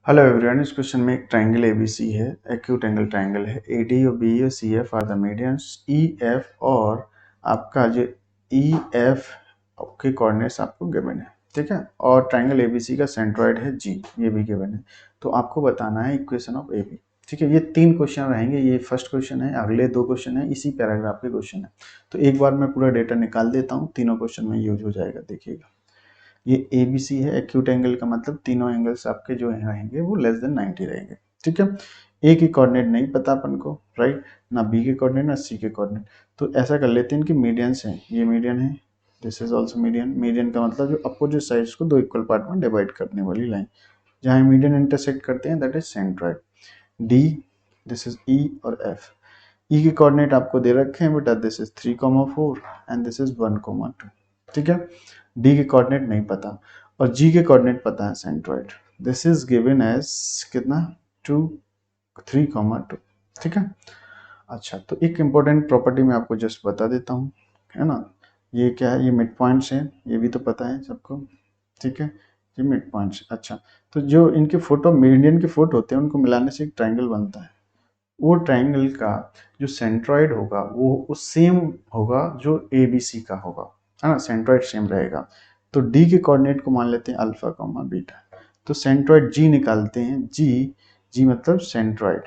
Hello everyone. इस question में एक ट्रायंगल एबीसी है, एक्यूट एंगल ट्रायंगल है। एडी और बी और C F are the medians. E F और आपका जो ई एफ के कोऑर्डिनेट्स आपको गिवन है, ठीक है। और ट्रायंगल एबीसी का सेंट्रॉइड है जी, ये भी गिवन है। तो आपको बताना है इक्वेशन ऑफ एबी, ठीक है। ये 3 क्वेश्चन रहेंगे। ये फर्स्ट क्वेश्चन है, अगले 2 क्वेश्चन है, इसी पैराग्राफ के क्वेश्चन है। तो एक बार मैं पूरा डेटा निकाल देता हूँ, तीनों क्वेश्चन में यूज हो जाएगा। देखिएगा, ये ए बी सी है। एक्यूट एंगल का मतलब तीनों एंगल्स आपके जो रहेंगे वो लेस देन 90 रहेंगे, ठीक है। ए की कोऑर्डिनेट नहीं पता अपन को, राइट, ना बी के कोऑर्डिनेट ना सी के कोऑर्डिनेट। तो ऐसा कर लेते हैं, इनकी मीडियंस हैं। ये मीडियन है, this is also median. Median का मतलब जो अपोजिट साइड्स को 2 इक्वल पार्ट में डिवाइड करने वाली लाइन, जहाँ मीडियन इंटरसेक्ट करते हैं, that is centroid. D, this is E और एफ। ई के कोऑर्डिनेट आपको दे रखे हैं बेटा, this is 3,4 and this is 1,2, ठीक है। डी के कोऑर्डिनेट नहीं पता और जी के कोऑर्डिनेट पता है, centroid. This is given as कितना, 2, 3,2, ठीक है। अच्छा, तो एक इंपॉर्टेंट प्रॉपर्टी मैं आपको जस्ट बता देता हूँ, है ना। ये क्या है, ये मिड पॉइंट्स हैं, ये भी तो पता है सबको, ठीक है। ये मिड पॉइंट्स। अच्छा, तो जो इनके फोटो मीडियन के फोट होते हैं, उनको मिलाने से एक ट्राइंगल बनता है। वो ट्राइंगल का जो सेंट्रॉइड होगा वो सेम होगा जो ए बी सी का होगा, है ना। सेंट्रॉइड सेम रहेगा। तो डी के कोऑर्डिनेट को मान लेते हैं अल्फा कॉमा बीटा। तो सेंट्रॉइड जी निकालते हैं। जी, जी मतलब सेंट्रॉइड।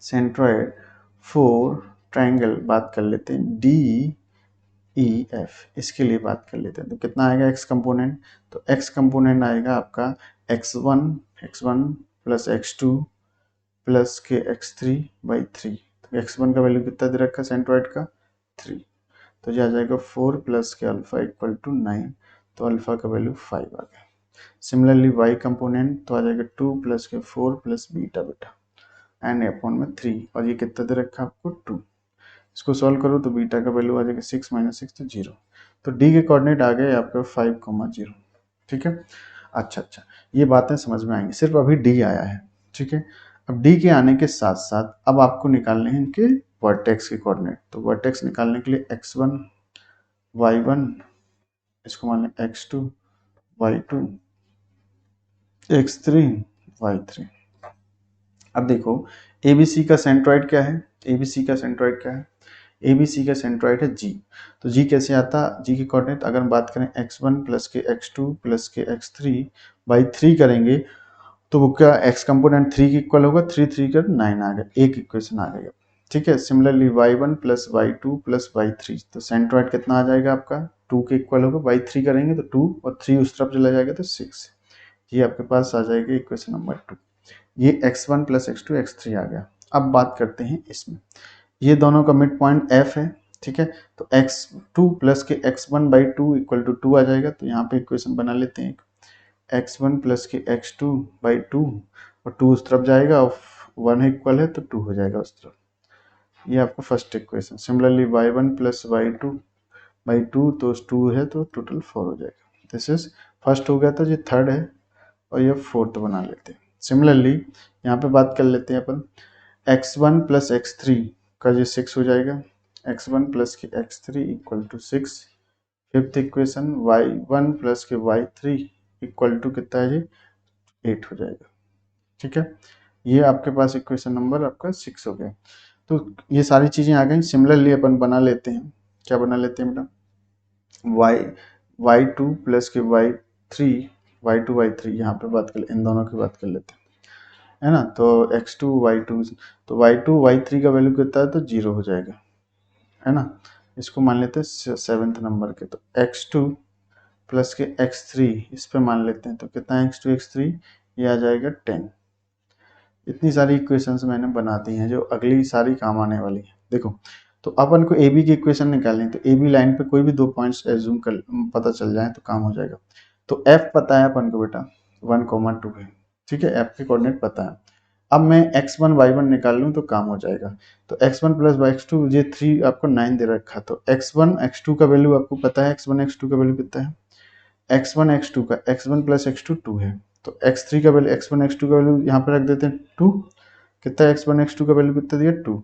सेंट्रॉइड फोर ट्राइंगल बात कर लेते हैं डी ई एफ, इसके लिए बात कर लेते हैं। तो कितना आएगा एक्स कंपोनेंट, तो एक्स कंपोनेंट आएगा आपका x1 प्लस x2 प्लस के x3/3। तो x1 का वैल्यू कितना दे रखा है सेंट्रॉइड का, 3। तो जो आ जाएगा 4 प्लस के अल्फा इक्वल टू 9। तो अल्फा का वैल्यू 5 आ गया। सिमिलरली y कंपोनेंट तो आ जाएगा 2 प्लस के 4 प्लस बीटा बेटा एंड अपॉन में 3, और ये कितना दे रखा है आपको 2। इसको सॉल्व करो तो बीटा का वैल्यू आ जाएगा 6 माइनस 6 तो 0। तो डी के कोऑर्डिनेट आ गए आपका 5,0, ठीक है। अच्छा, ये बातें समझ में आएंगी, सिर्फ अभी डी आया है, ठीक है। अब डी के आने के साथ साथ अब आपको निकालने हैं इनके वर्टेक्स के कोऑर्डिनेट। तो वर्टेक्स निकालने के लिए x1 y1, इसको मान लें x2 y2 x3 y3। अब देखो एबीसी का सेंट्रॉइड क्या है, एबीसी का सेंट्रॉइड क्या है, एबीसी का सेंट्रॉइड है जी। तो जी कैसे आता, जी की कोऑर्डिनेट अगर हम बात करें x1 प्लस के x2 प्लस के x3/3 करेंगे, तो वो क्या एक्स कंपोनेंट 3 की इक्वल होगा, 3 कर 9 आ गया, एक इक्वेशन आ गया, ठीक है। Similarly y1 plus y2 plus y3, तो सेंट्रॉइड कितना आ जाएगा आपका 2 के इक्वल होगा। y3 करेंगे तो 2 और 3 उस तरफ चला जाएगा तो 6। ये आपके पास आ जाएगा इक्वेशन नंबर 2। ये x1 प्लस x2 x3 आ गया। अब बात करते हैं इसमें, ये दोनों का मिड पॉइंट f है, ठीक है। तो x2 प्लस के x1/2 इक्वल टू 2 आ जाएगा। तो यहाँ पे इक्वेशन बना लेते हैं, x1 प्लस के x2/2 और 2 उस तरफ जाएगा और 1 इक्वल है तो 2 हो जाएगा उस तरफ। ये आपका first equation. Similarly y1 plus y2/2, तो 2 है तो टोटल 4 हो जाएगा। दिस इज फर्स्ट हो गया, तो ये थर्ड है और ये फोर्थ बना लेते हैं। सिमिलरली यहाँ पे बात कर लेते हैं अपन x1 प्लस x3 का, ये 6 हो जाएगा। x1 प्लस के x3 equal to 6। Fifth equation y1 plus के y3 इक्वल टू कितना है जी, 8 हो जाएगा, ठीक है। ये आपके पास इक्वेशन नंबर आपका 6 हो गया। तो ये सारी चीज़ें आ गई। सिमिलरली अपन बना लेते हैं, क्या बना लेते हैं बेटा, y2 प्लस के y3 यहाँ पे बात कर, इन दोनों की बात कर लेते हैं, है ना। तो x2 y2, तो y2 y3 का वैल्यू कितना है तो 0 हो जाएगा, है ना। इसको मान लेते हैं 7th नंबर के। तो x2 प्लस के x3 इस पे मान लेते हैं, तो कितना है x2 x3, ये आ जाएगा 10। इतनी सारी इक्वेशंस मैंने बना दी हैं जो अगली सारी काम आने वाली है। देखो, तो अपन को ए बी की इक्वेशन निकालनी है, तो ए बी लाइन पे कोई भी 2 पॉइंट्स एज्यूम कर पता चल जाए तो काम हो जाएगा। तो एफ पता है अपन को बेटा 1,2 है, ठीक है। एफ के कोऑर्डिनेट पता है। अब मैं x1 y1 निकाल लूँ तो काम हो जाएगा। तो x1 प्लस x2, ये 3 आपको 9 दे रखा। तो x1 x2 का वैल्यू आपको पता है, x1 x2 का वैल्यू कितना है, x1 x2 का x1 प्लस x2 2 है। तो x3 का वैल्यू, x1 x2 का वैल्यू यहाँ पे रख देते हैं 2। कितना है x1 x2 का वैल्यू कितना दिया 2।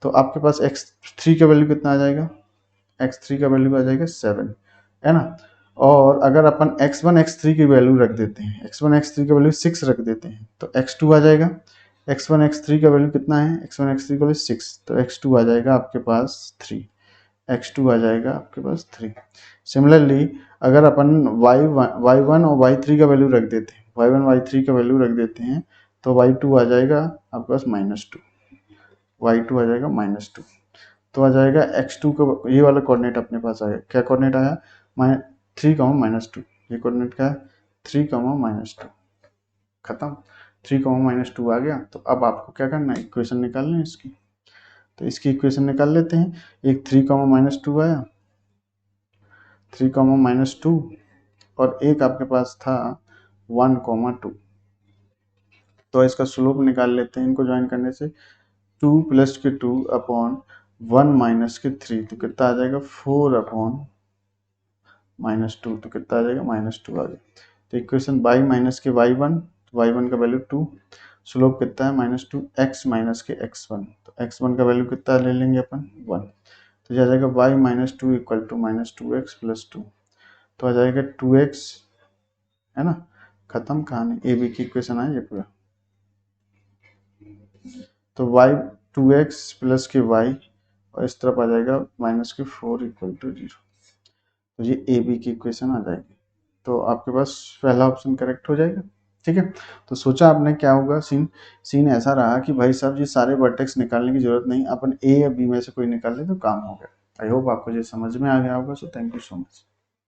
तो आपके पास x3 का वैल्यू कितना आ जाएगा, x3 का वैल्यू आ जाएगा 7, है ना। और अगर अपन x1 x3 की वैल्यू रख देते हैं, x1 x3 की वैल्यू 6 रख देते हैं तो x2 आ जाएगा। x1 x3 का वैल्यू कितना है, x1 x3 का वैल्यू 6, तो x2 आ जाएगा आपके पास 3, x2 आ जाएगा आपके पास 3। सिमिलरली अगर अपन y1 और y3 का वैल्यू रख देते हैं, y1 y3 का वैल्यू रख देते हैं तो y2 आ जाएगा आपके पास -2, y2 आ जाएगा -2, तो आ जाएगा x2 का ये वाला कोऑर्डिनेट अपने पास आएगा। क्या कोऑर्डिनेट आया, 3, -2, ये कोऑर्डिनेट क्या है 3, -2, खत्म। 3, -2 आ गया। तो अब आपको क्या करना है, इक्वेशन निकालनी है इसकी, तो इसकी इक्वेशन निकाल लेते हैं। एक 3, -2 आया, 3, -2, और एक आपके पास था 1, 2, तो इसका स्लोप निकाल लेते हैं इनको ज्वाइन करने से। 2 + के 2 अपॉन 1 - के 3, तो कितना आ जाएगा 4 अपॉन -2, तो कितना आ जाएगा -2 आ गया। तो इक्वेशन y - के y1 का वैल्यू 2, स्लोप कितना है -2, x - के x1, तो x1 का वैल्यू कितना ले लेंगे अपन 1, तो आ जाएगा y - 2 = -2x + 2, तो आ जाएगा 2x, है ना, खत्म कहानी। ए बी की इक्वेशन है ये पूरा। तो y 2x + के y और इस तरफ आ जाएगा -4 = 0, तो ये ए बी की इक्वेशन आ जाएगी। तो आपके पास पहला ऑप्शन करेक्ट हो जाएगा। ठीक है, तो सोचा आपने क्या होगा, सीन ऐसा रहा कि भाई साहब ये सारे वर्टेक्स निकालने की जरूरत नहीं, अपन ए या बी में से कोई निकाल ले तो काम हो गया। आई होप आपको ये समझ में आ गया होगा। So thank you so much.